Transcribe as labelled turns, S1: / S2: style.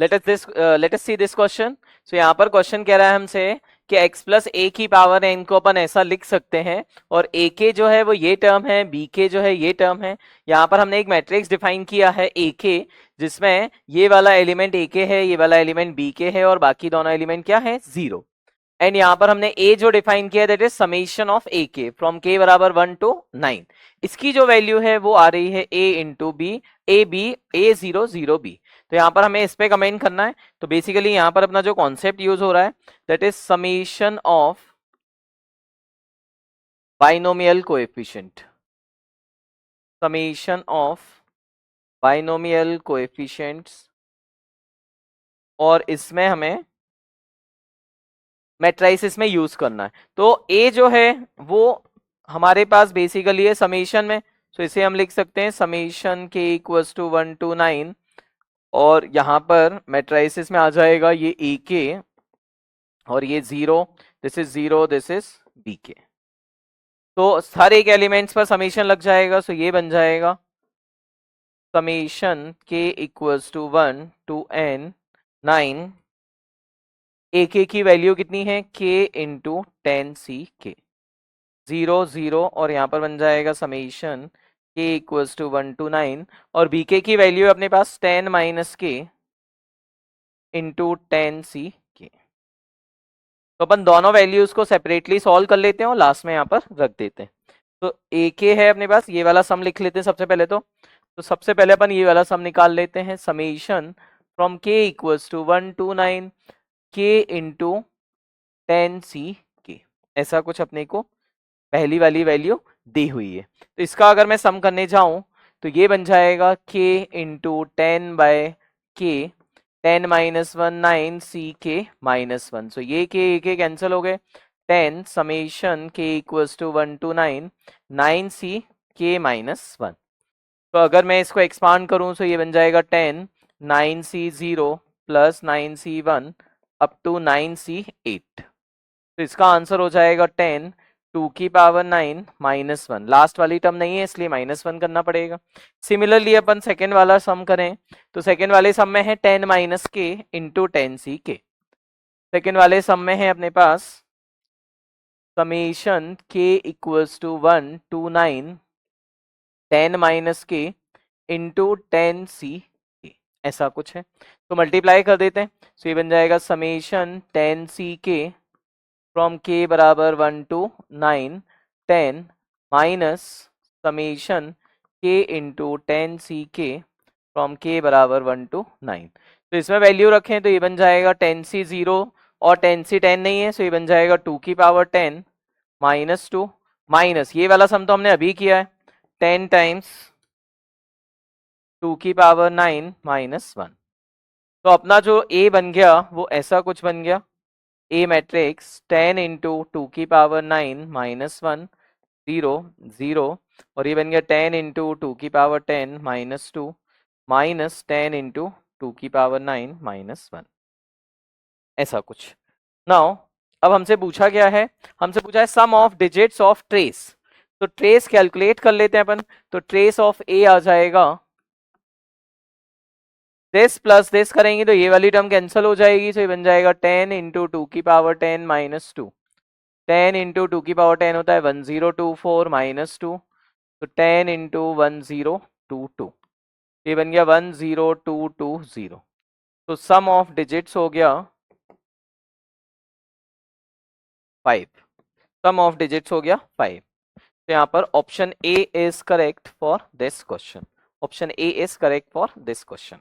S1: Late us see this question. So यहाँ पर question कह रहा है हमसे कि x प्लस ए की पावर n को अपन ऐसा लिख सकते हैं, और ए के जो है वो ये टर्म है, बी के जो है ये टर्म है। यहाँ पर हमने एक मैट्रिक्स डिफाइन किया है ए के, जिसमें ये वाला एलिमेंट ए के है, ये वाला एलिमेंट बी के है, और बाकी दोनों एलिमेंट क्या है, 0। एंड यहाँ पर हमने ए जो डिफाइन किया दैट इज समेशन ऑफ ए के फ्रॉम के बराबर 1 to 9। इसकी जो वैल्यू है वो आ रही है a into B, A B, A 0 0 B. तो यहाँ पर हमें इस पे कमेंट करना है। तो बेसिकली यहाँ पर अपना जो कॉन्सेप्ट यूज हो रहा है that is summation of binomial coefficient, summation of binomial coefficients, और इसमें हमें मैट्रिसेस में यूज करना है। तो ए जो है वो हमारे पास बेसिकली है समेशन में, तो इसे हम लिख सकते हैं समेशन के इक्वल्स टू 1 to 9, और यहाँ पर मैट्रिसेस में आ जाएगा ये ए के और ये 0, this is 0, this is B के। तो हर एक एलिमेंट्स पर समेशन लग जाएगा, सो ये बन जाएगा समेशन के इक्वल्स टू 1 to n 9, ए के की वैल्यू कितनी है, के इंटू 10c के, 0 0, और यहाँ पर बन जाएगा समेशन के इक्वल्स टू 1 to 9, और बी के की वैल्यू अपने पास 10 माइनस के इंटू 10c के। तो अपन दोनों वैल्यूज को सेपरेटली सॉल्व कर लेते हैं और लास्ट में यहाँ पर रख देते हैं। तो ए के है अपने पास, ये वाला सम लिख लेते हैं सबसे पहले। तो सबसे पहले अपन ये वाला सम निकाल लेते हैं, समेशन फ्रॉम के इक्वल्स टू 1 to 9 के इंटू 10c के, ऐसा कुछ अपने को पहली वाली वैल्यू दी हुई है। तो इसका अगर मैं सम करने जाऊं तो ये बन जाएगा k इंटू 10 बाय के, 10 माइनस 1 9 c के माइनस 1। सो ये के कैंसिल हो गए, 10 समेशन के इक्वल्स टू 1 to 9 9c के माइनस 1। तो अगर मैं इसको एक्सपांड करूं तो ये बन जाएगा 10 9c 0 plus 9c 1 up to 9c 8। तो इसका आंसर हो जाएगा 10 2 की पावर 9 माइनस 1। लास्ट वाली टर्म नहीं है इसलिए माइनस 1 करना पड़ेगा। सिमिलरली अपन सेकेंड वाला सम करें तो सेकेंड वाले सम में है 10 माइनस के इंटू 10c के। सेकेंड वाले सम में है अपने पास समेशन के इक्वल्स टू 1 to 9 10 माइनस के इंटू 10c के, ऐसा कुछ है। तो मल्टीप्लाई कर देते हैं, तो ये बन जाएगा समेशन 10c के फ्रॉम के बराबर 1 to 9 10 माइनस समेशन के इंटू 10c के फ्रॉम के बराबर 1 to 9। तो इसमें वैल्यू रखें तो ये बन जाएगा 10c 0 और 10c 10 नहीं है, सो ये बन जाएगा 2 की पावर 10 माइनस 2 माइनस ये वाला सम तो हमने अभी किया है 10 टाइम्स 2 की पावर 9 माइनस 1। तो अपना जो a बन गया वो ऐसा कुछ बन गया, ए मैट्रिक्स 10 इंटू 2 की पावर 9 माइनस 1 0 0, और ये बन गया 10 इंटू 2 की पावर 10 माइनस 2 माइनस 10 इंटू 2 की पावर 9 माइनस 1, ऐसा कुछ। नाउ अब हमसे पूछा गया है, हमसे पूछा है सम ऑफ डिजिट्स ऑफ ट्रेस। तो ट्रेस कैलकुलेट कर लेते हैं अपन। तो ट्रेस ऑफ ए आ जाएगा दिस प्लस दिस करेंगे तो ये वाली टर्म कैंसिल हो जाएगी, तो ये बन जाएगा 10 इंटू 2 की पावर 10 माइनस 2। 10 इंटू 2 की पावर 10 होता है 1024 माइनस 2, तो 10 इंटू 1022, ये बन गया 10220। तो सम ऑफ डिजिट्स हो गया 5, सम ऑफ डिजिट्स हो गया 5। तो यहाँ पर option A is correct for this question, option A is correct for this question.